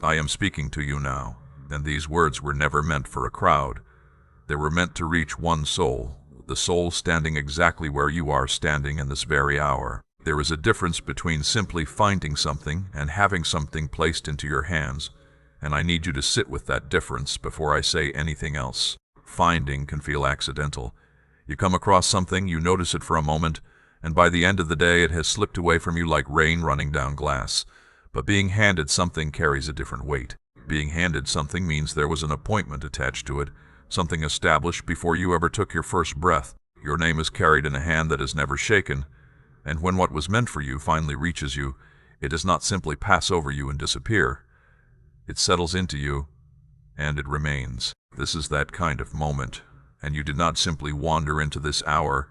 I am speaking to you now, and these words were never meant for a crowd. They were meant to reach one soul, the soul standing exactly where you are standing in this very hour. There is a difference between simply finding something and having something placed into your hands, and I need you to sit with that difference before I say anything else. Finding can feel accidental. You come across something, you notice it for a moment, and by the end of the day it has slipped away from you like rain running down glass. But being handed something carries a different weight. Being handed something means there was an appointment attached to it, something established before you ever took your first breath. Your name is carried in a hand that is never shaken, and when what was meant for you finally reaches you, it does not simply pass over you and disappear. It settles into you, and it remains. This is that kind of moment, and you did not simply wander into this hour.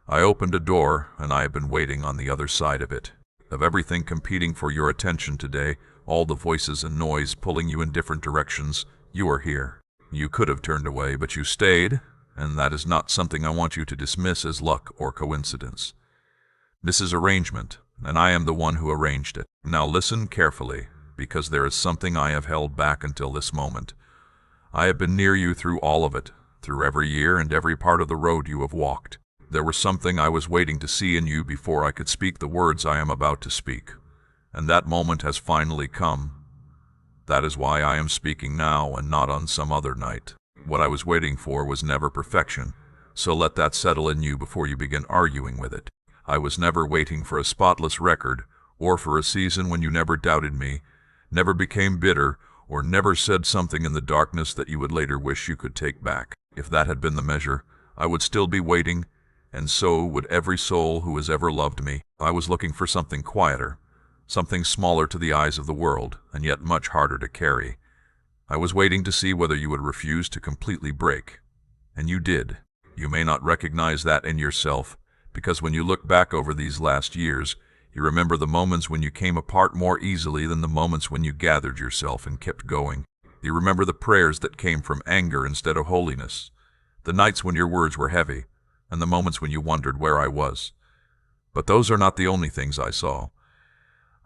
I opened a door, and I have been waiting on the other side of it. Of everything competing for your attention today, all the voices and noise pulling you in different directions, you are here. You could have turned away, but you stayed, and that is not something I want you to dismiss as luck or coincidence. This is arrangement, and I am the one who arranged it. Now listen carefully, because there is something I have held back until this moment. I have been near you through all of it, through every year and every part of the road you have walked. There was something I was waiting to see in you before I could speak the words I am about to speak, and that moment has finally come. That is why I am speaking now and not on some other night. What I was waiting for was never perfection, so let that settle in you before you begin arguing with it. I was never waiting for a spotless record, or for a season when you never doubted me, never became bitter, or never said something in the darkness that you would later wish you could take back. If that had been the measure, I would still be waiting, and so would every soul who has ever loved me. I was looking for something quieter, something smaller to the eyes of the world, and yet much harder to carry. I was waiting to see whether you would refuse to completely break. And you did. You may not recognize that in yourself, because when you look back over these last years, you remember the moments when you came apart more easily than the moments when you gathered yourself and kept going. You remember the prayers that came from anger instead of holiness, the nights when your words were heavy, and the moments when you wondered where I was. But those are not the only things I saw.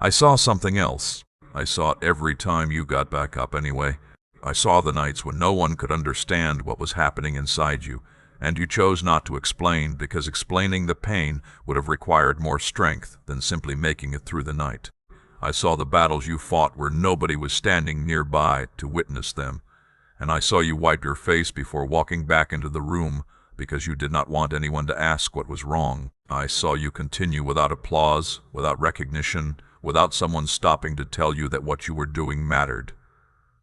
I saw something else. I saw it every time you got back up anyway. I saw the nights when no one could understand what was happening inside you, and you chose not to explain because explaining the pain would have required more strength than simply making it through the night. I saw the battles you fought where nobody was standing nearby to witness them, and I saw you wipe your face before walking back into the room because you did not want anyone to ask what was wrong. I saw you continue without applause, without recognition, without someone stopping to tell you that what you were doing mattered.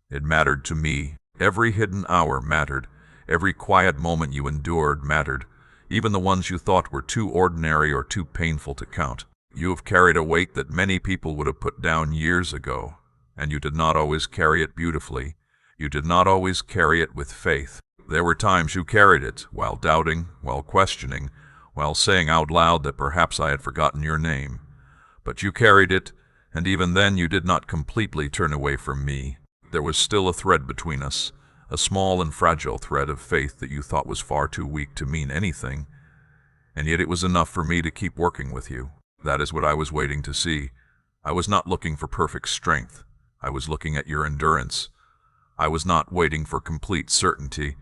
It mattered to me. Every hidden hour mattered. Every quiet moment you endured mattered, even the ones you thought were too ordinary or too painful to count. You have carried a weight that many people would have put down years ago, and you did not always carry it beautifully. You did not always carry it with faith. There were times you carried it, while doubting, while questioning, while saying out loud that perhaps I had forgotten your name. But you carried it, and even then you did not completely turn away from me. There was still a thread between us, a small and fragile thread of faith that you thought was far too weak to mean anything, and yet it was enough for me to keep working with you. That is what I was waiting to see. I was not looking for perfect strength. I was looking at your endurance. I was not waiting for complete certainty.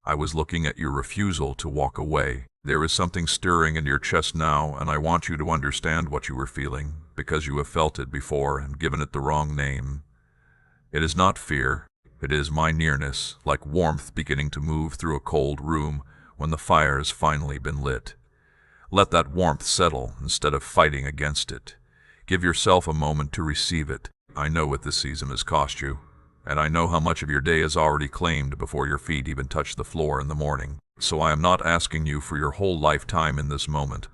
I was looking at your refusal to walk away. There is something stirring in your chest now, and I want you to understand what you were feeling, because you have felt it before and given it the wrong name. It is not fear. It is my nearness, like warmth beginning to move through a cold room when the fire has finally been lit. Let that warmth settle instead of fighting against it. Give yourself a moment to receive it. I know what this season has cost you, and I know how much of your day is already claimed before your feet even touch the floor in the morning. So I am not asking you for your whole lifetime in this moment.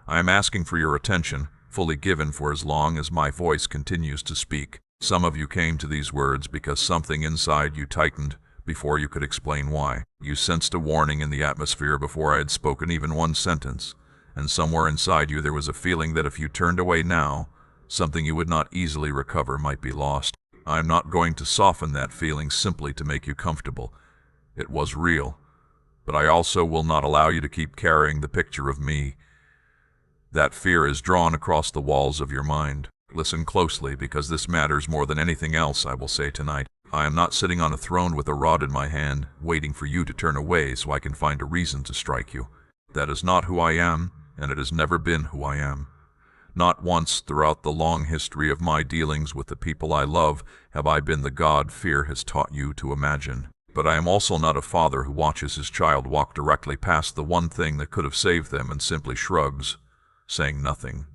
I am asking for your attention, fully given for as long as my voice continues to speak. Some of you came to these words because something inside you tightened before you could explain why. You sensed a warning in the atmosphere before I had spoken even one sentence, and somewhere inside you there was a feeling that if you turned away now, something you would not easily recover might be lost. I am not going to soften that feeling simply to make you comfortable. It was real, but I also will not allow you to keep carrying the picture of me. That fear is drawn across the walls of your mind. Listen closely, because this matters more than anything else I will say tonight. I am not sitting on a throne with a rod in my hand, waiting for you to turn away so I can find a reason to strike you. That is not who I am, and it has never been who I am. Not once throughout the long history of my dealings with the people I love have I been the God fear has taught you to imagine. But I am also not a father who watches his child walk directly past the one thing that could have saved them and simply shrugs, saying nothing.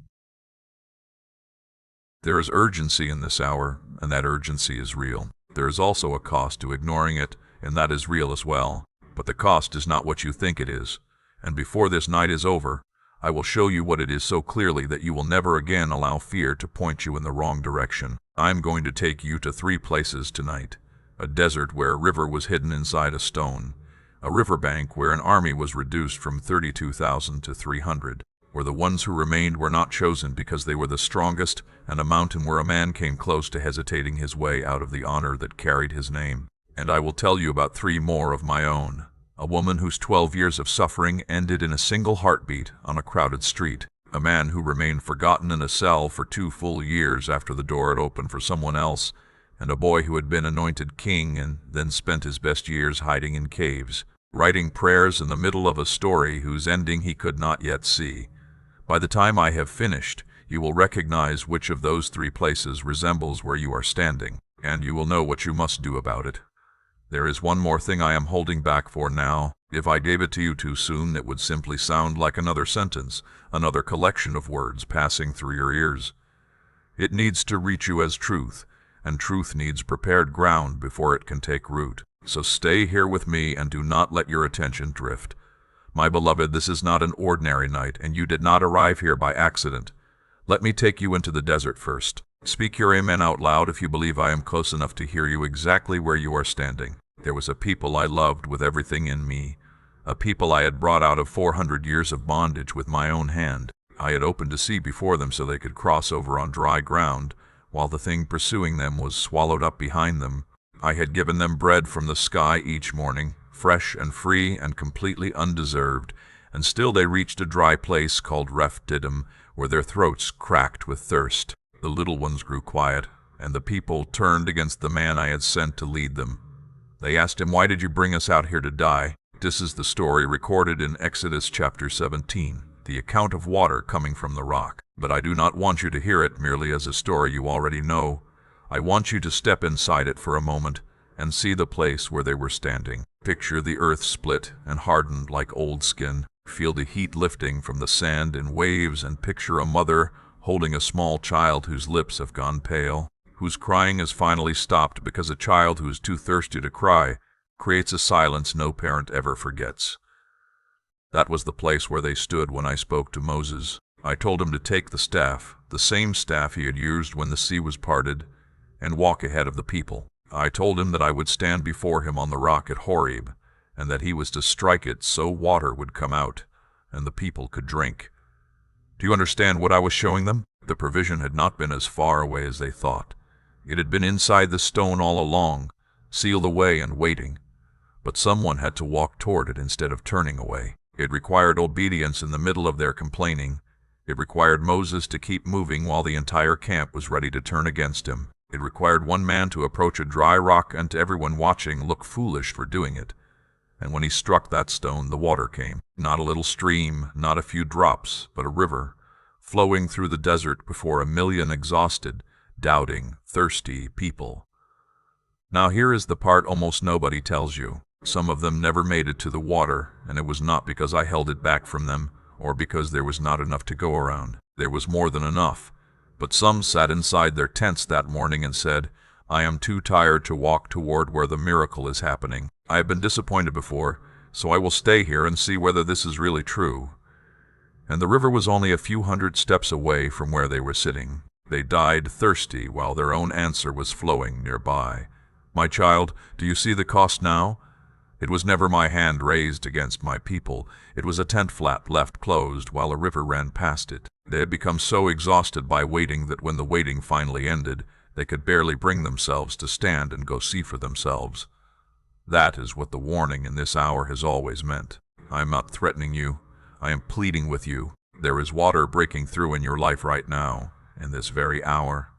There is urgency in this hour, and that urgency is real. There is also a cost to ignoring it, and that is real as well. But the cost is not what you think it is. And before this night is over, I will show you what it is so clearly that you will never again allow fear to point you in the wrong direction. I am going to take you to 3 places tonight. A desert where a river was hidden inside a stone. A riverbank where an army was reduced from 32,000 to 300. Where the ones who remained were not chosen because they were the strongest, and a mountain where a man came close to hesitating his way out of the honor that carried his name. And I will tell you about 3 more of my own. A woman whose 12 years of suffering ended in a single heartbeat on a crowded street. A man who remained forgotten in a cell for 2 full years after the door had opened for someone else. And a boy who had been anointed king and then spent his best years hiding in caves, writing prayers in the middle of a story whose ending he could not yet see. By the time I have finished, you will recognize which of those 3 places resembles where you are standing, and you will know what you must do about it. There is one more thing I am holding back for now. If I gave it to you too soon, it would simply sound like another sentence, another collection of words passing through your ears. It needs to reach you as truth, and truth needs prepared ground before it can take root. So stay here with me and do not let your attention drift. My beloved, this is not an ordinary night, and you did not arrive here by accident. Let me take you into the desert first. Speak your amen out loud if you believe I am close enough to hear you exactly where you are standing. There was a people I loved with everything in me, a people I had brought out of 400 years of bondage with my own hand. I had opened a sea before them so they could cross over on dry ground, while the thing pursuing them was swallowed up behind them. I had given them bread from the sky each morning, fresh and free and completely undeserved, and still they reached a dry place called Rephidim, where their throats cracked with thirst. The little ones grew quiet, and the people turned against the man I had sent to lead them. They asked him, "Why did you bring us out here to die?" This is the story recorded in Exodus chapter 17, the account of water coming from the rock. But I do not want you to hear it merely as a story you already know. I want you to step inside it for a moment and see the place where they were standing. Picture the earth split and hardened like old skin. Feel the heat lifting from the sand in waves, and picture a mother holding a small child whose lips have gone pale, whose crying has finally stopped because a child who is too thirsty to cry creates a silence no parent ever forgets. That was the place where they stood when I spoke to Moses. I told him to take the staff, the same staff he had used when the sea was parted, and walk ahead of the people. I told him that I would stand before him on the rock at Horeb, and that he was to strike it so water would come out, and the people could drink. Do you understand what I was showing them? The provision had not been as far away as they thought. It had been inside the stone all along, sealed away and waiting. But someone had to walk toward it instead of turning away. It required obedience in the middle of their complaining. It required Moses to keep moving while the entire camp was ready to turn against him. It required one man to approach a dry rock and to everyone watching look foolish for doing it. And when he struck that stone, the water came. Not a little stream, not a few drops, but a river, flowing through the desert before 1,000,000 exhausted, doubting, thirsty people. Now here is the part almost nobody tells you. Some of them never made it to the water, and it was not because I held it back from them, or because there was not enough to go around. There was more than enough. But some sat inside their tents that morning and said, "I am too tired to walk toward where the miracle is happening. I have been disappointed before, so I will stay here and see whether this is really true." And the river was only a few hundred steps away from where they were sitting. They died thirsty while their own answer was flowing nearby. My child, do you see the cost now? It was never my hand raised against my people. It was a tent flap left closed while a river ran past it. They had become so exhausted by waiting that when the waiting finally ended, they could barely bring themselves to stand and go see for themselves. That is what the warning in this hour has always meant. I am not threatening you. I am pleading with you. There is water breaking through in your life right now. in this very hour,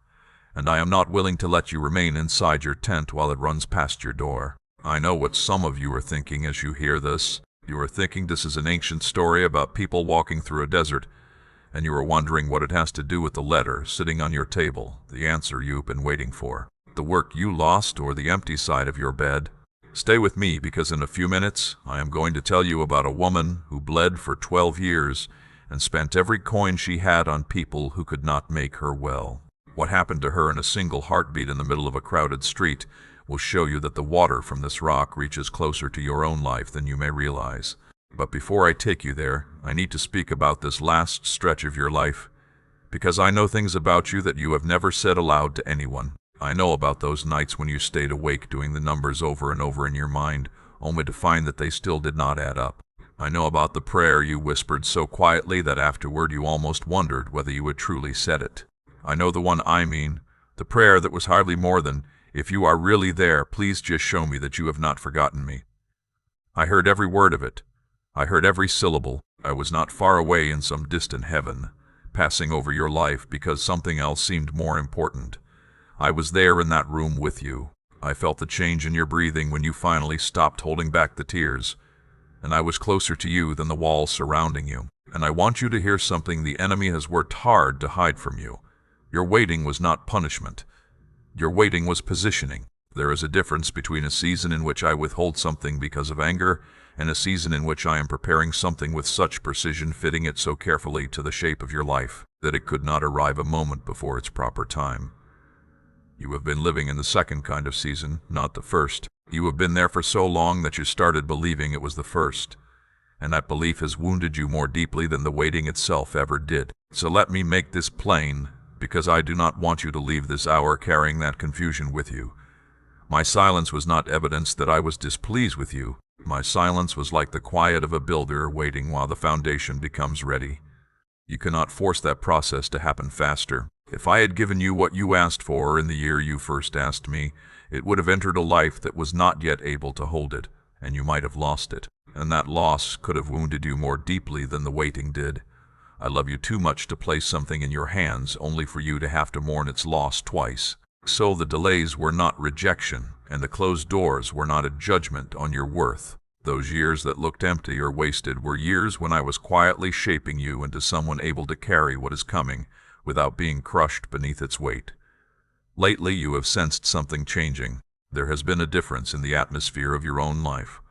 and I am not willing to let you remain inside your tent while it runs past your door. I know what some of you are thinking as you hear this. You are thinking this is an ancient story about people walking through a desert, and you are wondering what it has to do with the letter sitting on your table, the answer you've been waiting for, the work you lost, or the empty side of your bed. Stay with me, because in a few minutes I am going to tell you about a woman who bled for 12 years and spent every coin she had on people who could not make her well. What happened to her in a single heartbeat in the middle of a crowded street will show you that the water from this rock reaches closer to your own life than you may realize. But before I take you there, I need to speak about this last stretch of your life, because I know things about you that you have never said aloud to anyone. I know about those nights when you stayed awake doing the numbers over and over in your mind, only to find that they still did not add up. I know about the prayer you whispered so quietly that afterward you almost wondered whether you had truly said it. I know the one I mean, the prayer that was hardly more than, "If you are really there, please just show me that you have not forgotten me." I heard every word of it. I heard every syllable. I was not far away in some distant heaven, passing over your life because something else seemed more important. I was there in that room with you. I felt the change in your breathing when you finally stopped holding back the tears, and I was closer to you than the walls surrounding you. And I want you to hear something the enemy has worked hard to hide from you. Your waiting was not punishment. Your waiting was positioning. There is a difference between a season in which I withhold something because of anger and a season in which I am preparing something with such precision, fitting it so carefully to the shape of your life that it could not arrive a moment before its proper time. You have been living in the second kind of season, not the first. You have been there for so long that you started believing it was the first, and that belief has wounded you more deeply than the waiting itself ever did. So let me make this plain, because I do not want you to leave this hour carrying that confusion with you. My silence was not evidence that I was displeased with you. My silence was like the quiet of a builder waiting while the foundation becomes ready. You cannot force that process to happen faster. If I had given you what you asked for in the year you first asked me, it would have entered a life that was not yet able to hold it, and you might have lost it. And that loss could have wounded you more deeply than the waiting did. I love you too much to place something in your hands only for you to have to mourn its loss twice. So the delays were not rejection, and the closed doors were not a judgment on your worth. Those years that looked empty or wasted were years when I was quietly shaping you into someone able to carry what is coming without being crushed beneath its weight. Lately you have sensed something changing. There has been a difference in the atmosphere of your own life,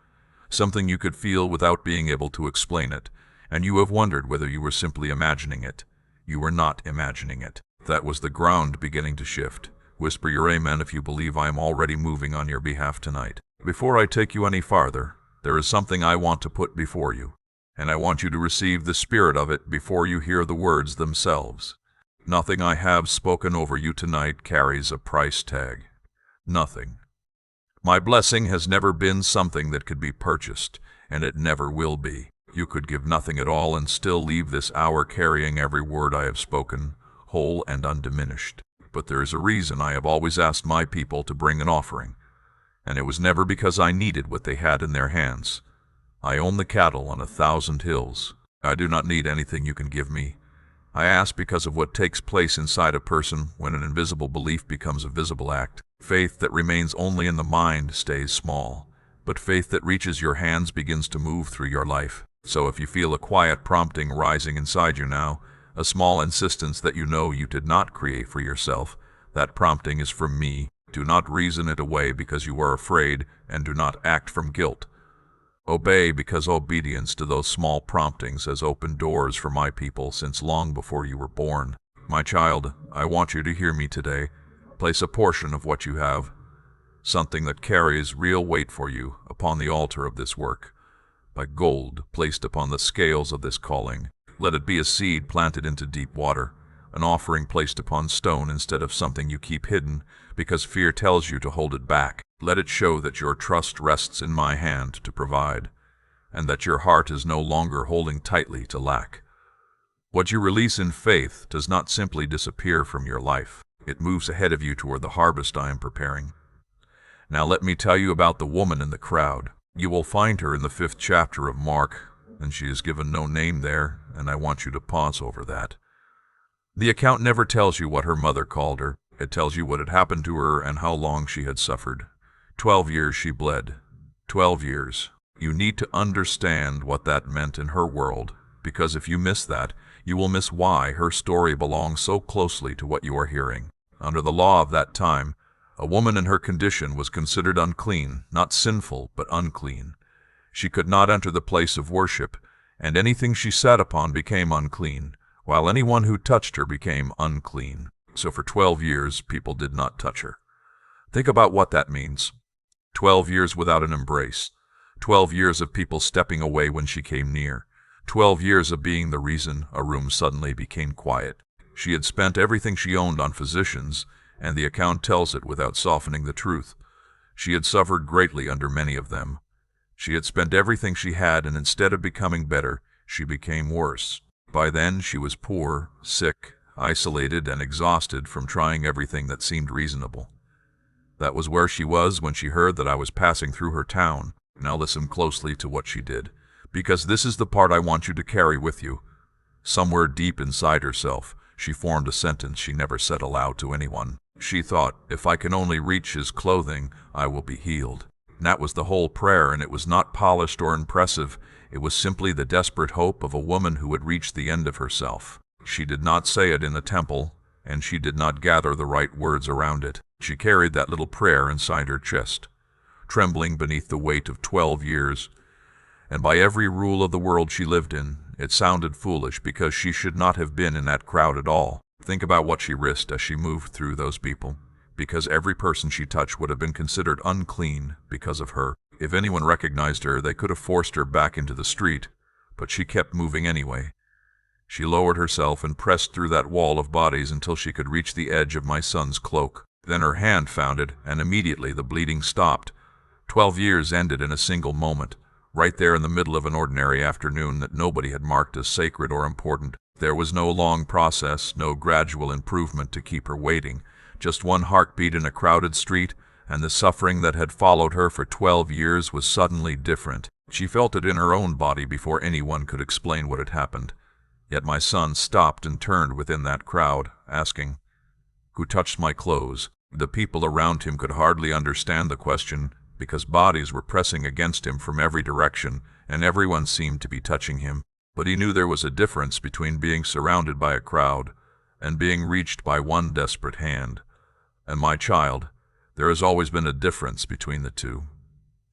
something you could feel without being able to explain it, and you have wondered whether you were simply imagining it. You were not imagining it. That was the ground beginning to shift. Whisper your amen if you believe I am already moving on your behalf tonight. Before I take you any farther, there is something I want to put before you, and I want you to receive the spirit of it before you hear the words themselves. Nothing I have spoken over you tonight carries a price tag. Nothing. My blessing has never been something that could be purchased, and it never will be. You could give nothing at all and still leave this hour carrying every word I have spoken, whole and undiminished. But there is a reason I have always asked my people to bring an offering, and it was never because I needed what they had in their hands. I own the cattle on 1,000 hills. I do not need anything you can give me. I ask because of what takes place inside a person when an invisible belief becomes a visible act. Faith that remains only in the mind stays small, but faith that reaches your hands begins to move through your life. So if you feel a quiet prompting rising inside you now, a small insistence that you know you did not create for yourself, that prompting is from me. Do not reason it away because you are afraid, and do not act from guilt. Obey because obedience to those small promptings has opened doors for my people since long before you were born. My child, I want you to hear me today. Place a portion of what you have, something that carries real weight for you, upon the altar of this work, by gold placed upon the scales of this calling. Let it be a seed planted into deep water, an offering placed upon stone instead of something you keep hidden because fear tells you to hold it back. Let it show that your trust rests in my hand to provide, and that your heart is no longer holding tightly to lack. What you release in faith does not simply disappear from your life. It moves ahead of you toward the harvest I am preparing. Now let me tell you about the woman in the crowd. You will find her in the 5th chapter of Mark, and she is given no name there, and I want you to pause over that. The account never tells you what her mother called her. It tells you what had happened to her and how long she had suffered. 12 years she bled. 12 years. You need to understand what that meant in her world, because if you miss that, you will miss why her story belongs so closely to what you are hearing. Under the law of that time, a woman in her condition was considered unclean, not sinful, but unclean. She could not enter the place of worship, and anything she sat upon became unclean, while anyone who touched her became unclean. So for 12 years, people did not touch her. Think about what that means. 12 years without an embrace. 12 years of people stepping away when she came near. 12 years of being the reason a room suddenly became quiet. She had spent everything she owned on physicians, and the account tells it without softening the truth. She had suffered greatly under many of them. She had spent everything she had, and instead of becoming better, she became worse. By then she was poor, sick, isolated, and exhausted from trying everything that seemed reasonable. That was where she was when she heard that I was passing through her town. Now listen closely to what she did, because this is the part I want you to carry with you. Somewhere deep inside herself, she formed a sentence she never said aloud to anyone. She thought, if I can only reach his clothing, I will be healed. And that was the whole prayer, and it was not polished or impressive. It was simply the desperate hope of a woman who had reached the end of herself. She did not say it in the temple, and she did not gather the right words around it. She carried that little prayer inside her chest, trembling beneath the weight of 12 years. And by every rule of the world she lived in, it sounded foolish because she should not have been in that crowd at all. Think about what she risked as she moved through those people, because every person she touched would have been considered unclean because of her. If anyone recognized her, they could have forced her back into the street, but she kept moving anyway. She lowered herself and pressed through that wall of bodies until she could reach the edge of my son's cloak. Then her hand found it, and immediately the bleeding stopped. 12 years ended in a single moment, right there in the middle of an ordinary afternoon that nobody had marked as sacred or important. There was no long process, no gradual improvement to keep her waiting, just one heartbeat in a crowded street, and the suffering that had followed her for 12 years was suddenly different. She felt it in her own body before anyone could explain what had happened. Yet my son stopped and turned within that crowd, asking, "Who touched my clothes?" The people around him could hardly understand the question, because bodies were pressing against him from every direction, and everyone seemed to be touching him. But he knew there was a difference between being surrounded by a crowd and being reached by one desperate hand. And my child, there has always been a difference between the two.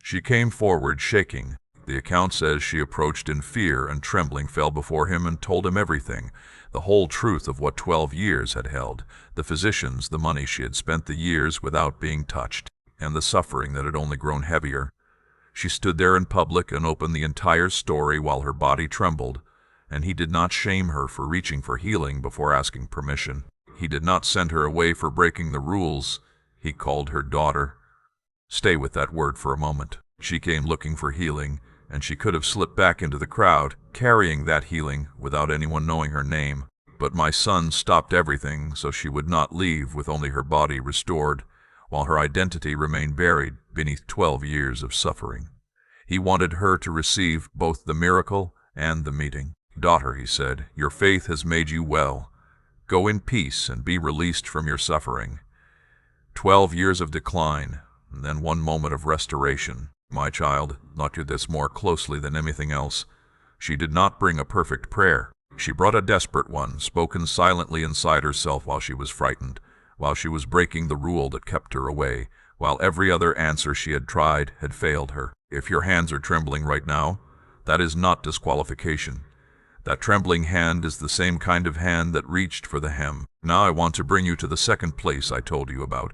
She came forward shaking. The account says she approached in fear and trembling, fell before him and told him everything, the whole truth of what 12 years had held, the physicians, the money she had spent, the years without being touched, and the suffering that had only grown heavier. She stood there in public and opened the entire story while her body trembled, and he did not shame her for reaching for healing before asking permission. He did not send her away for breaking the rules. He called her daughter. Stay with that word for a moment. She came looking for healing, and she could have slipped back into the crowd, carrying that healing without anyone knowing her name. But my son stopped everything so she would not leave with only her body restored, while her identity remained buried beneath 12 years of suffering. He wanted her to receive both the miracle and the meeting. "Daughter," he said, "your faith has made you well. Go in peace and be released from your suffering." 12 years of decline, and then one moment of restoration. My child, look at this more closely than anything else. She did not bring a perfect prayer. She brought a desperate one, spoken silently inside herself while she was frightened, while she was breaking the rule that kept her away, while every other answer she had tried had failed her. If your hands are trembling right now, that is not disqualification. That trembling hand is the same kind of hand that reached for the hem. Now I want to bring you to the second place I told you about,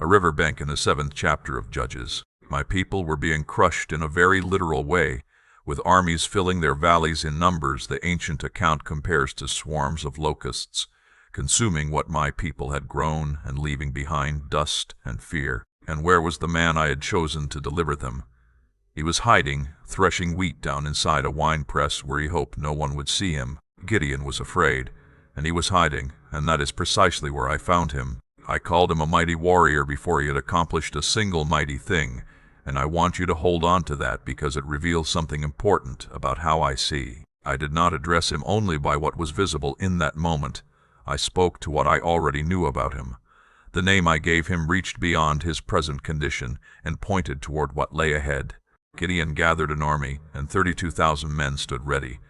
a riverbank in the 7th chapter of Judges. My people were being crushed in a very literal way, with armies filling their valleys in numbers the ancient account compares to swarms of locusts, consuming what my people had grown and leaving behind dust and fear. And where was the man I had chosen to deliver them? He was hiding, threshing wheat down inside a wine press where he hoped no one would see him. Gideon was afraid, and he was hiding, and that is precisely where I found him. I called him a mighty warrior before he had accomplished a single mighty thing, and I want you to hold on to that because it reveals something important about how I see. I did not address him only by what was visible in that moment. I spoke to what I already knew about him. The name I gave him reached beyond his present condition and pointed toward what lay ahead. Gideon gathered an army, and 32,000 men stood ready.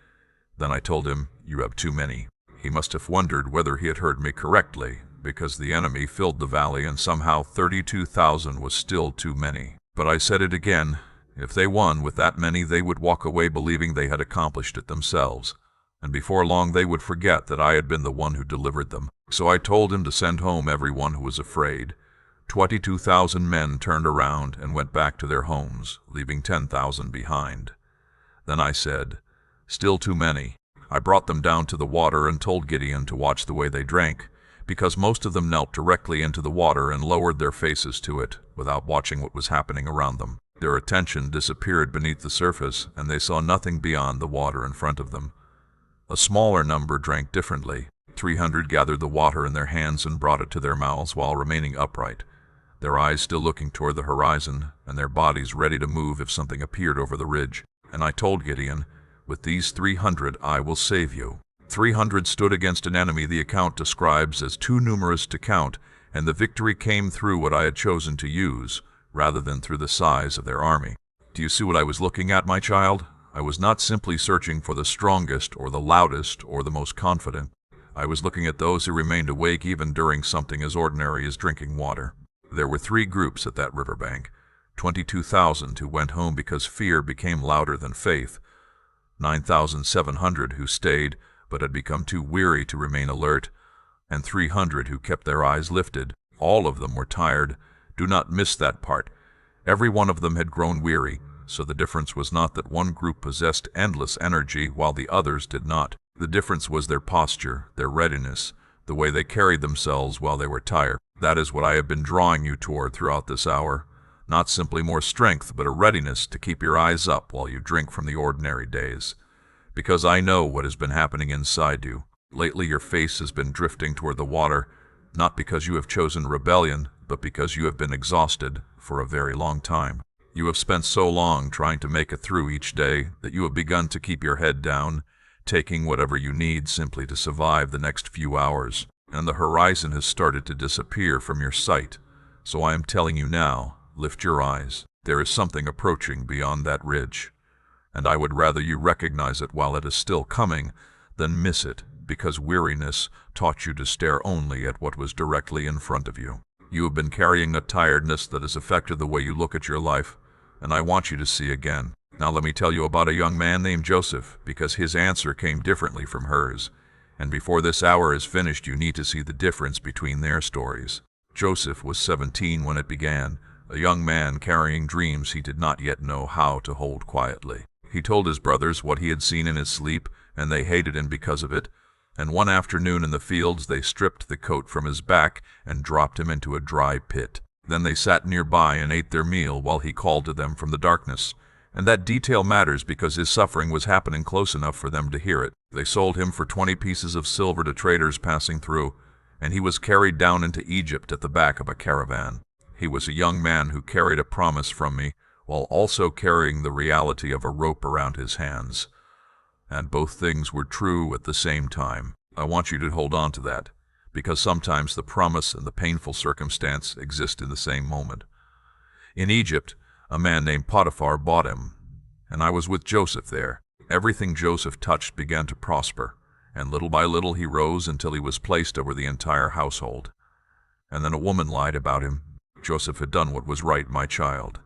Then I told him, "You have too many." He must have wondered whether he had heard me correctly, because the enemy filled the valley and somehow 32,000 was still too many. But I said it again, if they won with that many, they would walk away believing they had accomplished it themselves, and before long they would forget that I had been the one who delivered them. So I told him to send home everyone who was afraid. 22,000 men turned around and went back to their homes, leaving 10,000 behind. Then I said, "Still too many." I brought them down to the water and told Gideon to watch the way they drank, because most of them knelt directly into the water and lowered their faces to it, without watching what was happening around them. Their attention disappeared beneath the surface, and they saw nothing beyond the water in front of them. A smaller number drank differently. 300 gathered the water in their hands and brought it to their mouths while remaining upright, their eyes still looking toward the horizon, and their bodies ready to move if something appeared over the ridge. And I told Gideon, "With these 300 I will save you." 300 stood against an enemy the account describes as too numerous to count, and the victory came through what I had chosen to use, rather than through the size of their army. Do you see what I was looking at, my child? I was not simply searching for the strongest or the loudest or the most confident. I was looking at those who remained awake even during something as ordinary as drinking water. There were 3 groups at that riverbank. 22,000 who went home because fear became louder than faith. 9,700 who stayed but had become too weary to remain alert, and 300 who kept their eyes lifted. All of them were tired. Do not miss that part. Every one of them had grown weary, so the difference was not that one group possessed endless energy while the others did not. The difference was their posture, their readiness, the way they carried themselves while they were tired. That is what I have been drawing you toward throughout this hour. Not simply more strength, but a readiness to keep your eyes up while you drink from the ordinary days. Because I know what has been happening inside you. Lately your face has been drifting toward the water, not because you have chosen rebellion, but because you have been exhausted for a very long time. You have spent so long trying to make it through each day that you have begun to keep your head down, taking whatever you need simply to survive the next few hours, and the horizon has started to disappear from your sight. So I am telling you now, lift your eyes. There is something approaching beyond that ridge, and I would rather you recognize it while it is still coming than miss it, because weariness taught you to stare only at what was directly in front of you. You have been carrying a tiredness that has affected the way you look at your life, and I want you to see again. Now let me tell you about a young man named Joseph, because his answer came differently from hers. And before this hour is finished, you need to see the difference between their stories. Joseph was 17 when it began, a young man carrying dreams he did not yet know how to hold quietly. He told his brothers what he had seen in his sleep, and they hated him because of it. And one afternoon in the fields they stripped the coat from his back and dropped him into a dry pit. Then they sat nearby and ate their meal while he called to them from the darkness. And that detail matters because his suffering was happening close enough for them to hear it. They sold him for 20 pieces of silver to traders passing through, and he was carried down into Egypt at the back of a caravan. He was a young man who carried a promise from me, while also carrying the reality of a rope around his hands. And both things were true at the same time. I want you to hold on to that, because sometimes the promise and the painful circumstance exist in the same moment. In Egypt, a man named Potiphar bought him, and I was with Joseph there. Everything Joseph touched began to prosper, and little by little he rose until he was placed over the entire household. And then a woman lied about him. Joseph had done what was right, my child,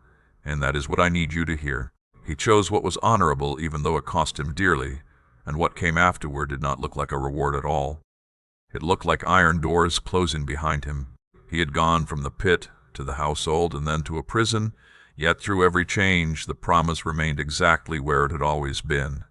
and that is what I need you to hear. He chose what was honorable even though it cost him dearly, and what came afterward did not look like a reward at all. It looked like iron doors closing behind him. He had gone from the pit to the household and then to a prison, yet through every change the promise remained exactly where it had always been.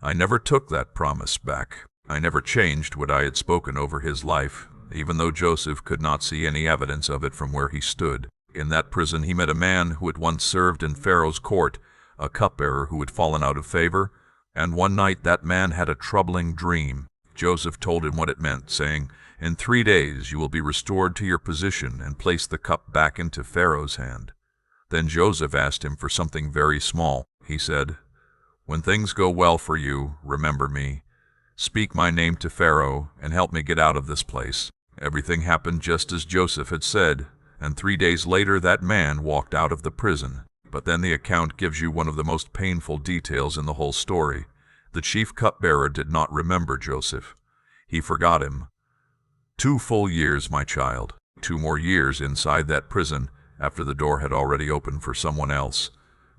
I never took that promise back. I never changed what I had spoken over his life, even though Joseph could not see any evidence of it from where he stood. In that prison he met a man who had once served in Pharaoh's court, a cupbearer who had fallen out of favor, and one night that man had a troubling dream. Joseph told him what it meant, saying, "In 3 days you will be restored to your position and place the cup back into Pharaoh's hand." Then Joseph asked him for something very small. He said, "When things go well for you, remember me. Speak my name to Pharaoh and help me get out of this place." Everything happened just as Joseph had said, and 3 days later that man walked out of the prison. But then the account gives you one of the most painful details in the whole story. The chief cupbearer did not remember Joseph. He forgot him. 2 full years, my child. 2 more years inside that prison after the door had already opened for someone else.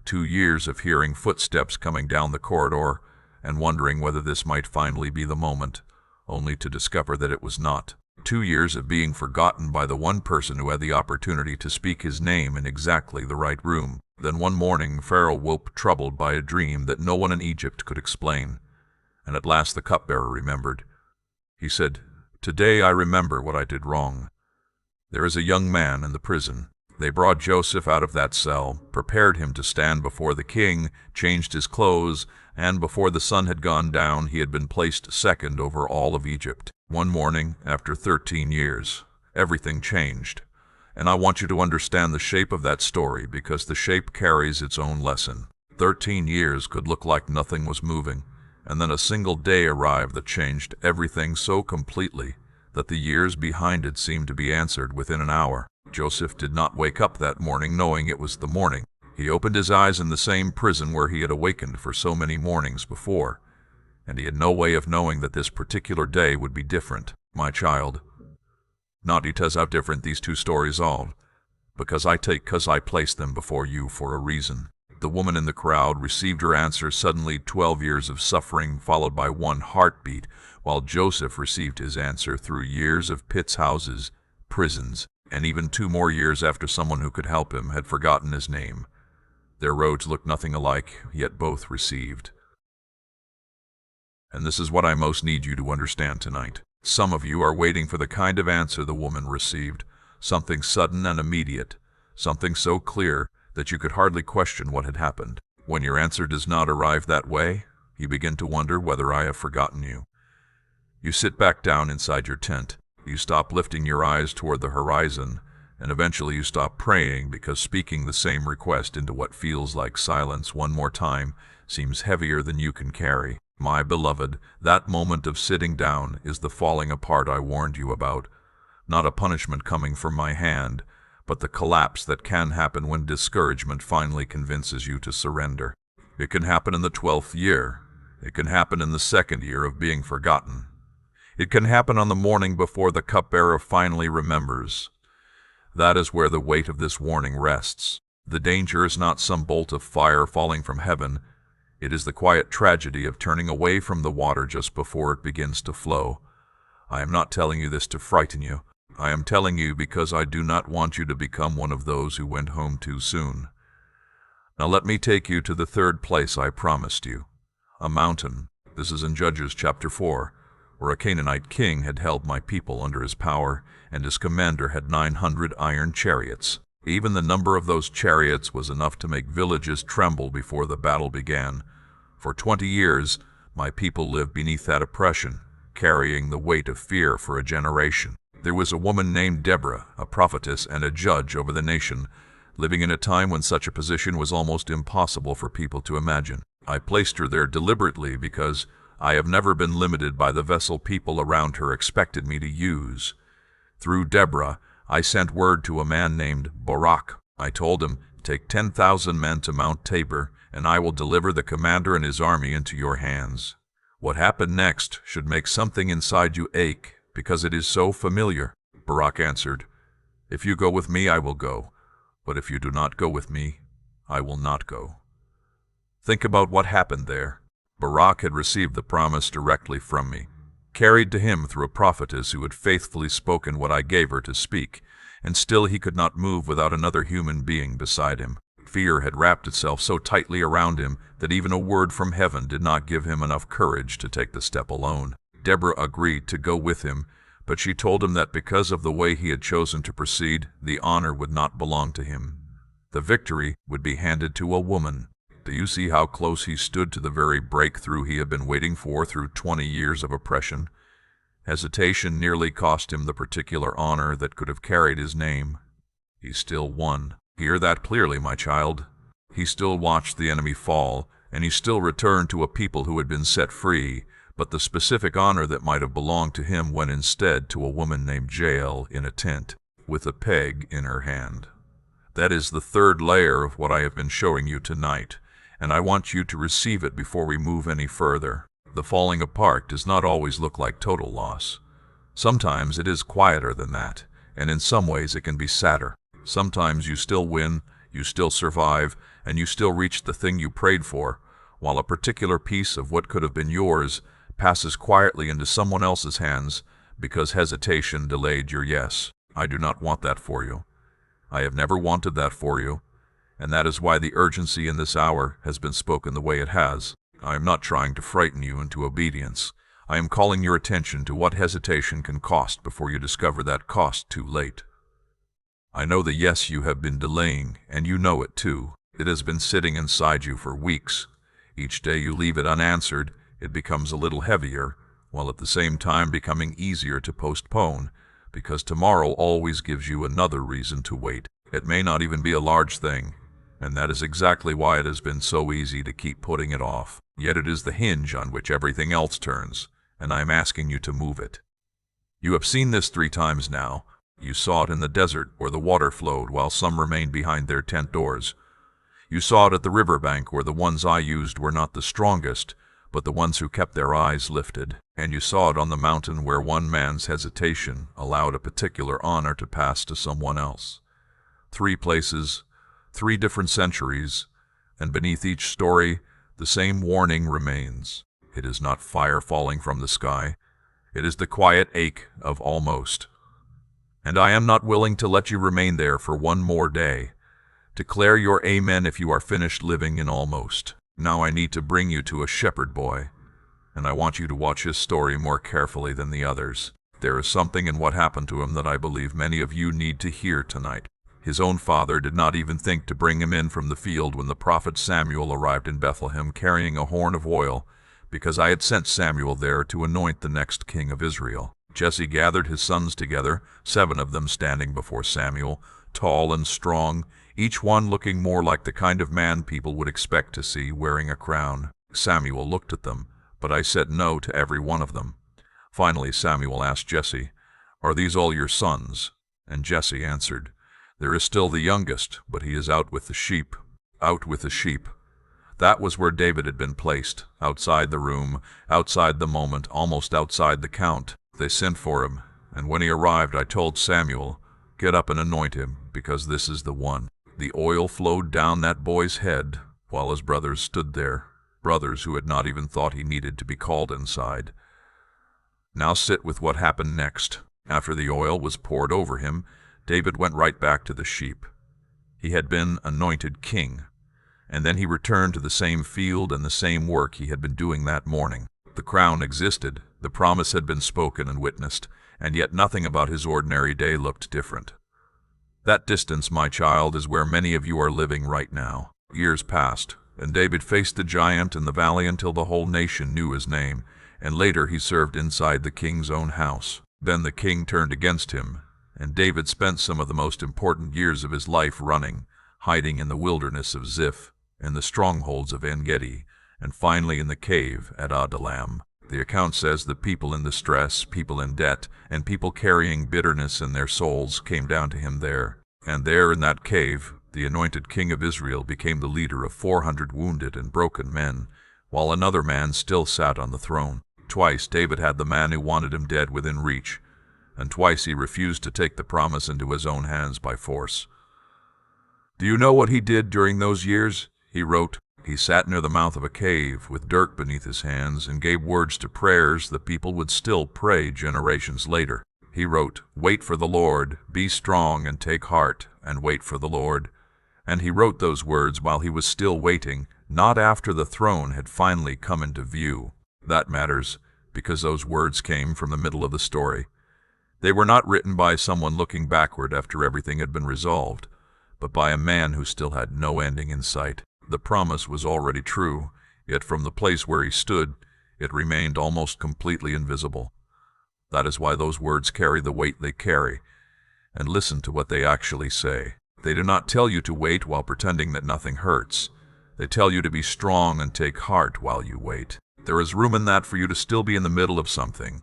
2 years of hearing footsteps coming down the corridor and wondering whether this might finally be the moment, only to discover that it was not. 2 years of being forgotten by the one person who had the opportunity to speak his name in exactly the right room. Then one morning Pharaoh woke troubled by a dream that no one in Egypt could explain, and at last the cupbearer remembered. He said, "Today I remember what I did wrong. There is a young man in the prison." They brought Joseph out of that cell, prepared him to stand before the king, changed his clothes, and before the sun had gone down he had been placed second over all of Egypt. One morning, after 13 years, everything changed. And I want you to understand the shape of that story because the shape carries its own lesson. 13 years could look like nothing was moving, and then a single day arrived that changed everything so completely that the years behind it seemed to be answered within an hour. Joseph did not wake up that morning knowing it was the morning. He opened his eyes in the same prison where he had awakened for so many mornings before, and he had no way of knowing that this particular day would be different. My child, notice how different these 2 stories are, because I place them before you for a reason. The woman in the crowd received her answer suddenly, 12 years of suffering followed by 1 heartbeat, while Joseph received his answer through years of pits, houses, prisons, and even 2 more years after someone who could help him had forgotten his name. Their roads looked nothing alike, yet both received. And this is what I most need you to understand tonight. Some of you are waiting for the kind of answer the woman received, something sudden and immediate, something so clear that you could hardly question what had happened. When your answer does not arrive that way, you begin to wonder whether I have forgotten you. You sit back down inside your tent. You stop lifting your eyes toward the horizon, and eventually you stop praying because speaking the same request into what feels like silence one more time seems heavier than you can carry. My beloved, that moment of sitting down is the falling apart I warned you about. Not a punishment coming from my hand, but the collapse that can happen when discouragement finally convinces you to surrender. It can happen in the 12th year. It can happen in the 2nd year of being forgotten. It can happen on the morning before the cupbearer finally remembers. That is where the weight of this warning rests. The danger is not some bolt of fire falling from heaven. It is the quiet tragedy of turning away from the water just before it begins to flow. I am not telling you this to frighten you. I am telling you because I do not want you to become one of those who went home too soon. Now let me take you to the 3rd place I promised you. A mountain. This is in Judges chapter 4, where a Canaanite king had held my people under his power, and his commander had 900 iron chariots. Even the number of those chariots was enough to make villages tremble before the battle began. For 20 years, my people lived beneath that oppression, carrying the weight of fear for a generation. There was a woman named Deborah, a prophetess and a judge over the nation, living in a time when such a position was almost impossible for people to imagine. I placed her there deliberately because I have never been limited by the vessel people around her expected me to use. Through Deborah, I sent word to a man named Barak. I told him, "Take 10,000 men to Mount Tabor, and I will deliver the commander and his army into your hands." What happened next should make something inside you ache, because it is so familiar. Barak answered, "If you go with me, I will go. But if you do not go with me, I will not go." Think about what happened there. Barak had received the promise directly from me, carried to him through a prophetess who had faithfully spoken what I gave her to speak, and still he could not move without another human being beside him. Fear had wrapped itself so tightly around him that even a word from heaven did not give him enough courage to take the step alone. Deborah agreed to go with him, but she told him that because of the way he had chosen to proceed, the honor would not belong to him. The victory would be handed to a woman. Do you see how close he stood to the very breakthrough he had been waiting for through 20 years of oppression? Hesitation nearly cost him the particular honor that could have carried his name. He still won. Hear that clearly, my child. He still watched the enemy fall, and he still returned to a people who had been set free, but the specific honor that might have belonged to him went instead to a woman named Jael in a tent, with a peg in her hand. That is the third layer of what I have been showing you tonight, and I want you to receive it before we move any further. The falling apart does not always look like total loss. Sometimes it is quieter than that, and in some ways it can be sadder. Sometimes you still win, you still survive, and you still reach the thing you prayed for, while a particular piece of what could have been yours passes quietly into someone else's hands because hesitation delayed your yes. I do not want that for you. I have never wanted that for you, and that is why the urgency in this hour has been spoken the way it has. I am not trying to frighten you into obedience. I am calling your attention to what hesitation can cost before you discover that cost too late. I know the yes you have been delaying, and you know it too. It has been sitting inside you for weeks. Each day you leave it unanswered, it becomes a little heavier, while at the same time becoming easier to postpone, because tomorrow always gives you another reason to wait. It may not even be a large thing, and that is exactly why it has been so easy to keep putting it off. Yet it is the hinge on which everything else turns, and I am asking you to move it. You have seen this 3 times now. You saw it in the desert where the water flowed while some remained behind their tent doors. You saw it at the riverbank where the ones I used were not the strongest, but the ones who kept their eyes lifted. And you saw it on the mountain where one man's hesitation allowed a particular honor to pass to someone else. 3 places, 3 different centuries, and beneath each story, the same warning remains. It is not fire falling from the sky. It is the quiet ache of almost. And I am not willing to let you remain there for one more day. Declare your amen if you are finished living in almost. Now I need to bring you to a shepherd boy, and I want you to watch his story more carefully than the others. There is something in what happened to him that I believe many of you need to hear tonight. His own father did not even think to bring him in from the field when the prophet Samuel arrived in Bethlehem carrying a horn of oil, because I had sent Samuel there to anoint the next king of Israel. Jesse gathered his sons together, 7 of them standing before Samuel, tall and strong, each one looking more like the kind of man people would expect to see wearing a crown. Samuel looked at them, but I said no to every one of them. Finally Samuel asked Jesse, "Are these all your sons?" And Jesse answered, "There is still the youngest, but he is out with the sheep." Out with the sheep. That was where David had been placed, outside the room, outside the moment, almost outside the count. They sent for him, and when he arrived I told Samuel, "Get up and anoint him, because this is the one." The oil flowed down that boy's head, while his brothers stood there, brothers who had not even thought he needed to be called inside. Now sit with what happened next. After the oil was poured over him, David went right back to the sheep. He had been anointed king, and then he returned to the same field and the same work he had been doing that morning. The crown existed, the promise had been spoken and witnessed, and yet nothing about his ordinary day looked different. That distance, my child, is where many of you are living right now. Years passed, and David faced the giant in the valley until the whole nation knew his name, and later he served inside the king's own house. Then the king turned against him, and David spent some of the most important years of his life running, hiding in the wilderness of Ziph, in the strongholds of En-Gedi, and finally in the cave at Adullam. The account says that people in distress, people in debt, and people carrying bitterness in their souls came down to him there. And there in that cave, the anointed king of Israel became the leader of 400 wounded and broken men, while another man still sat on the throne. Twice David had the man who wanted him dead within reach, and twice he refused to take the promise into his own hands by force. Do you know what he did during those years? He wrote, he sat near the mouth of a cave with dirt beneath his hands and gave words to prayers that people would still pray generations later. He wrote, "Wait for the Lord, be strong and take heart, and wait for the Lord." And he wrote those words while he was still waiting, not after the throne had finally come into view. That matters, because those words came from the middle of the story. They were not written by someone looking backward after everything had been resolved, but by a man who still had no ending in sight. The promise was already true, yet from the place where he stood, it remained almost completely invisible. That is why those words carry the weight they carry, and listen to what they actually say. They do not tell you to wait while pretending that nothing hurts. They tell you to be strong and take heart while you wait. There is room in that for you to still be in the middle of something,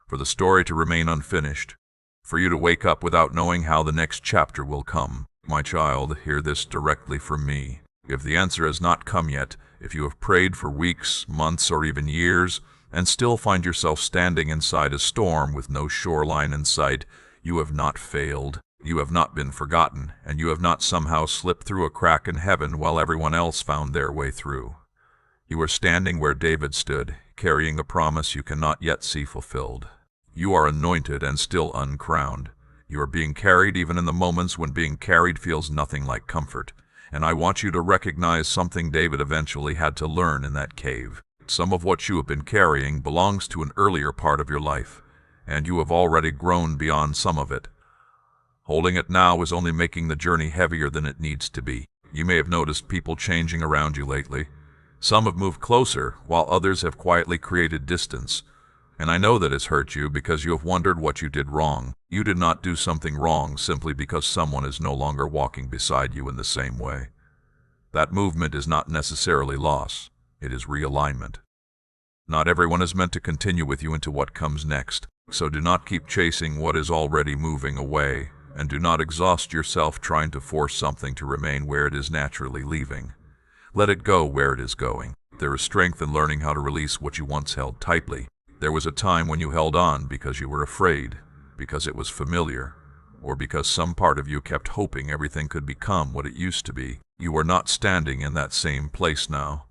for the story to remain unfinished, for you to wake up without knowing how the next chapter will come. My child, hear this directly from me. If the answer has not come yet, if you have prayed for weeks, months, or even years, and still find yourself standing inside a storm with no shoreline in sight, you have not failed. You have not been forgotten, and you have not somehow slipped through a crack in heaven while everyone else found their way through. You are standing where David stood, carrying a promise you cannot yet see fulfilled. You are anointed and still uncrowned. You are being carried even in the moments when being carried feels nothing like comfort. And I want you to recognize something David eventually had to learn in that cave. Some of what you have been carrying belongs to an earlier part of your life, and you have already grown beyond some of it. Holding it now is only making the journey heavier than it needs to be. You may have noticed people changing around you lately. Some have moved closer, while others have quietly created distance. And I know that has hurt you because you have wondered what you did wrong. You did not do something wrong simply because someone is no longer walking beside you in the same way. That movement is not necessarily loss. It is realignment. Not everyone is meant to continue with you into what comes next. So do not keep chasing what is already moving away, and do not exhaust yourself trying to force something to remain where it is naturally leaving. Let it go where it is going. There is strength in learning how to release what you once held tightly. There was a time when you held on because you were afraid, because it was familiar, or because some part of you kept hoping everything could become what it used to be. You are not standing in that same place now.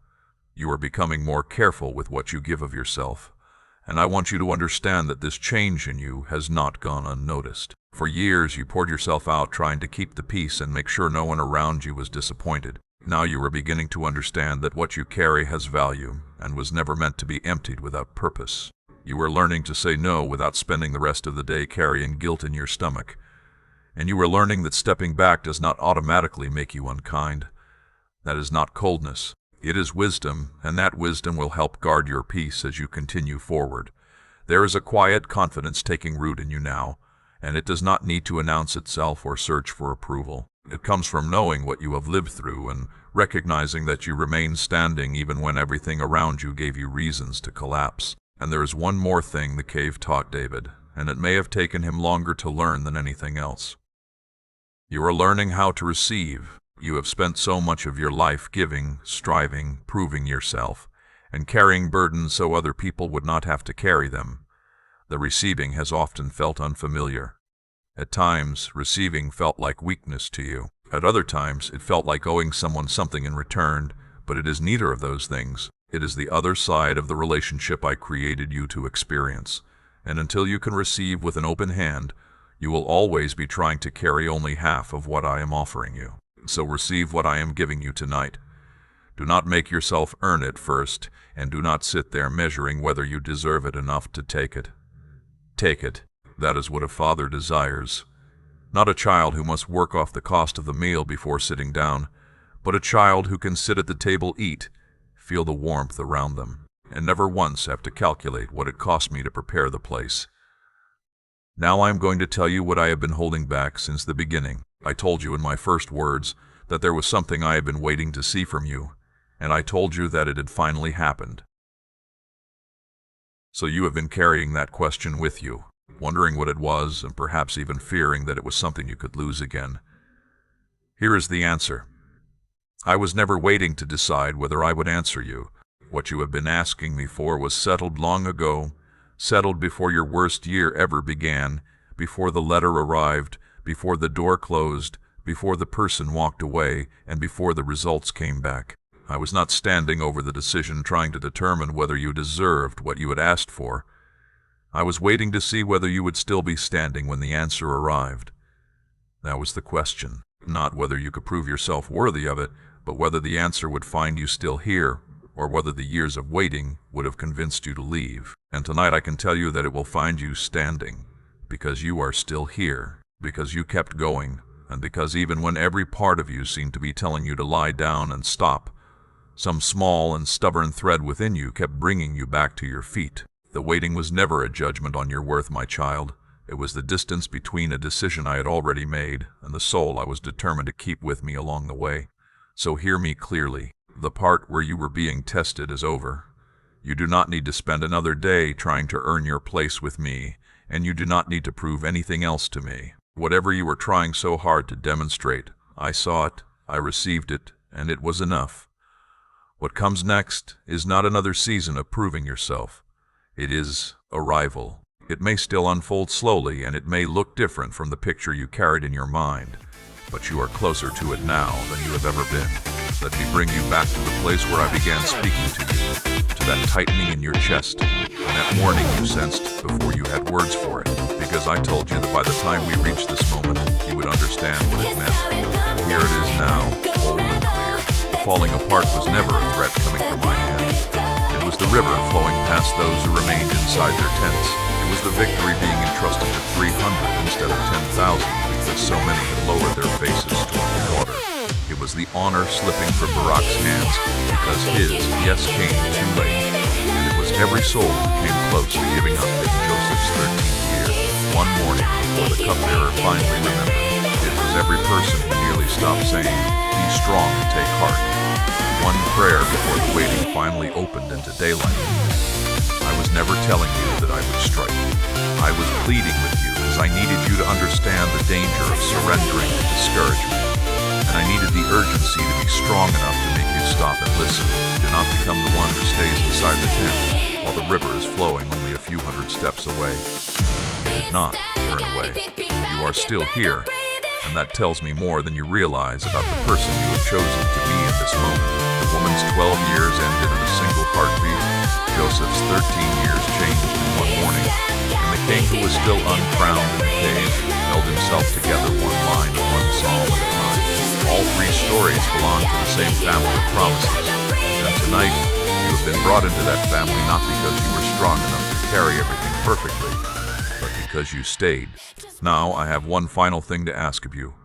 You are becoming more careful with what you give of yourself. And I want you to understand that this change in you has not gone unnoticed. For years you poured yourself out trying to keep the peace and make sure no one around you was disappointed. Now you are beginning to understand that what you carry has value and was never meant to be emptied without purpose. You are learning to say no without spending the rest of the day carrying guilt in your stomach. And you are learning that stepping back does not automatically make you unkind. That is not coldness. It is wisdom, and that wisdom will help guard your peace as you continue forward. There is a quiet confidence taking root in you now, and it does not need to announce itself or search for approval. It comes from knowing what you have lived through and recognizing that you remain standing even when everything around you gave you reasons to collapse. And there is one more thing the cave taught David, and it may have taken him longer to learn than anything else. You are learning how to receive. You have spent so much of your life giving, striving, proving yourself, and carrying burdens so other people would not have to carry them. The receiving has often felt unfamiliar. At times, receiving felt like weakness to you. At other times, it felt like owing someone something in return, but it is neither of those things. It is the other side of the relationship I created you to experience. And until you can receive with an open hand, you will always be trying to carry only half of what I am offering you. So receive what I am giving you tonight. Do not make yourself earn it first, and do not sit there measuring whether you deserve it enough to take it. Take it. That is what a father desires. Not a child who must work off the cost of the meal before sitting down, but a child who can sit at the table, eat, feel the warmth around them, and never once have to calculate what it cost me to prepare the place. Now I am going to tell you what I have been holding back since the beginning. I told you in my first words that there was something I had been waiting to see from you, and I told you that it had finally happened. So you have been carrying that question with you, wondering what it was, and perhaps even fearing that it was something you could lose again. Here is the answer. I was never waiting to decide whether I would answer you. What you have been asking me for was settled long ago, settled before your worst year ever began, before the letter arrived, before the door closed, before the person walked away, and before the results came back. I was not standing over the decision trying to determine whether you deserved what you had asked for. I was waiting to see whether you would still be standing when the answer arrived. That was the question. Not whether you could prove yourself worthy of it, but whether the answer would find you still here, or whether the years of waiting would have convinced you to leave. And tonight I can tell you that it will find you standing, because you are still here, because you kept going, and because even when every part of you seemed to be telling you to lie down and stop, some small and stubborn thread within you kept bringing you back to your feet. The waiting was never a judgment on your worth, my child. It was the distance between a decision I had already made and the soul I was determined to keep with me along the way. So hear me clearly. The part where you were being tested is over. You do not need to spend another day trying to earn your place with me, and you do not need to prove anything else to me. Whatever you were trying so hard to demonstrate, I saw it, I received it, and it was enough. What comes next is not another season of proving yourself. It is arrival. It may still unfold slowly, and it may look different from the picture you carried in your mind, but you are closer to it now than you have ever been. Let me bring you back to the place where I began speaking to you, to that tightening in your chest, and that warning you sensed before you had words for it, because I told you that by the time we reached this moment, you would understand what it meant. Here it is now, whole and clear. The falling apart was never a threat coming from my hand. It was the river flowing past those who remained inside their tents. It was the victory being entrusted to 300 instead of 10,000 because so many had lowered their faces toward the water. It was the honor slipping from Barak's hands because his yes came too late. And it was every soul who came close to giving up in Joseph's 13th year. One morning before the cupbearer finally remembered. It was every person who nearly stopped saying, "Be strong and take heart." One prayer before the waiting finally opened into daylight. I was never telling you that I would strike. I was pleading with you because I needed you to understand the danger of surrendering to discouragement. And I needed the urgency to be strong enough to make you stop and listen. Do not become the one who stays inside the tent while the river is flowing only a few hundred steps away. You did not turn away. You are still here, and that tells me more than you realize about the person you have chosen to be in this moment. The woman's 12 years ended in a single heartbeat. Joseph's 13 years changed in one morning, and the king, who was still uncrowned in the cave, held himself together one line and one psalm at a time. All three stories belong to the same family of promises, and tonight you have been brought into that family not because you were strong enough to carry everything perfectly, but because you stayed. Now I have one final thing to ask of you,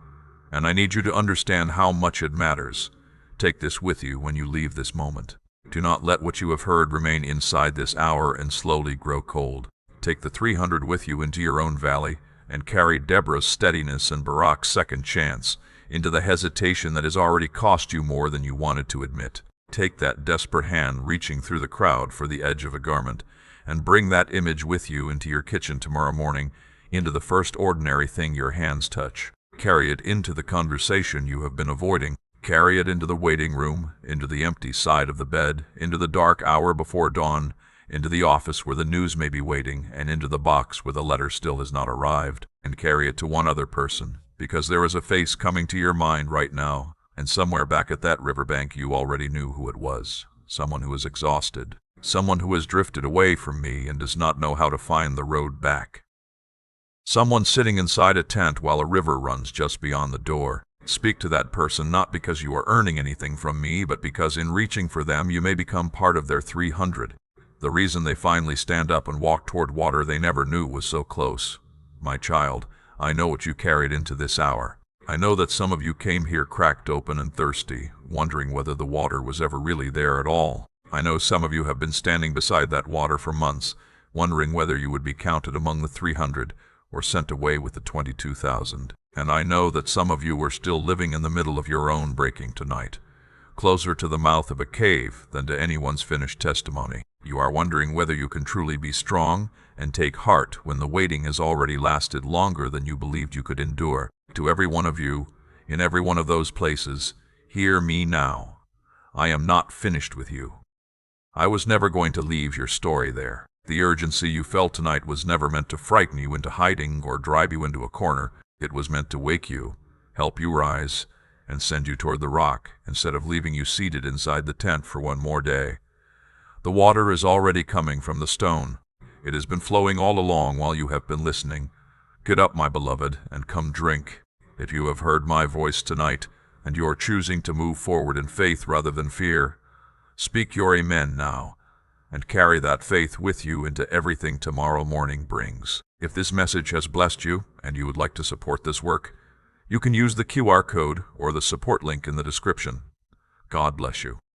and I need you to understand how much it matters. Take this with you when you leave this moment. Do not let what you have heard remain inside this hour and slowly grow cold. Take the 300 with you into your own valley, and carry Deborah's steadiness and Barak's second chance into the hesitation that has already cost you more than you wanted to admit. Take that desperate hand reaching through the crowd for the edge of a garment, and bring that image with you into your kitchen tomorrow morning, into the first ordinary thing your hands touch. Carry it into the conversation you have been avoiding. Carry it into the waiting room, into the empty side of the bed, into the dark hour before dawn, into the office where the news may be waiting, and into the box where the letter still has not arrived. And carry it to one other person, because there is a face coming to your mind right now, and somewhere back at that riverbank you already knew who it was. Someone who is exhausted. Someone who has drifted away from me and does not know how to find the road back. Someone sitting inside a tent while a river runs just beyond the door. Speak to that person not because you are earning anything from me, but because in reaching for them you may become part of their 300. The reason they finally stand up and walk toward water they never knew was so close. My child, I know what you carried into this hour. I know that some of you came here cracked open and thirsty, wondering whether the water was ever really there at all. I know some of you have been standing beside that water for months, wondering whether you would be counted among the 300 or sent away with the 22,000. And I know that some of you are still living in the middle of your own breaking tonight, closer to the mouth of a cave than to anyone's finished testimony. You are wondering whether you can truly be strong and take heart when the waiting has already lasted longer than you believed you could endure. To every one of you, in every one of those places, hear me now. I am not finished with you. I was never going to leave your story there. The urgency you felt tonight was never meant to frighten you into hiding or drive you into a corner. It was meant to wake you, help you rise, and send you toward the rock, instead of leaving you seated inside the tent for one more day. The water is already coming from the stone. It has been flowing all along while you have been listening. Get up, my beloved, and come drink. If you have heard my voice tonight, and you are choosing to move forward in faith rather than fear, speak your amen now, and carry that faith with you into everything tomorrow morning brings. If this message has blessed you, and you would like to support this work, you can use the QR code or the support link in the description. God bless you.